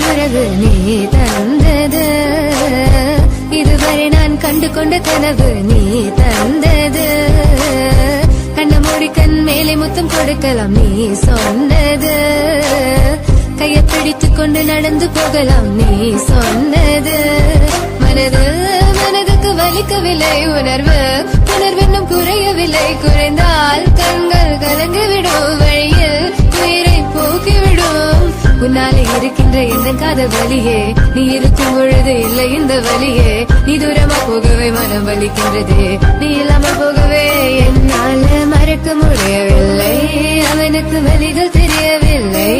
உறவு நீ தந்தது, இதுவரை நான் கண்டு கொண்ட கனவு நீ தந்தது. கண்ண மூடி கண் மேலே முத்தம் கொடுக்கலாம் நீ சொன்னது, கையை பிடித்துக் கொண்டு நடந்து போகலாம் நீ சொன்னது. மனதுக்கு வலிக்கவில்லை உணர்வு, உணர்வென்னும் குறையவில்லை, குறைந்தால் கண்கள் கலங்கிவிடும், வழியில் உயிரை போக்கிவிடும். உன்னாலே இருக்கின்ற எந்த காதல் வலியே, நீ இருக்கும் பொழுது இல்லை இந்த வலியே. நீ தூரமா போகவே மனம் வலிக்கின்றது, நீ இல்லாமல் போகவே என்னால மறக்க முடியவில்லை. அவனுக்கு வலிகள் தெரியவில்லை.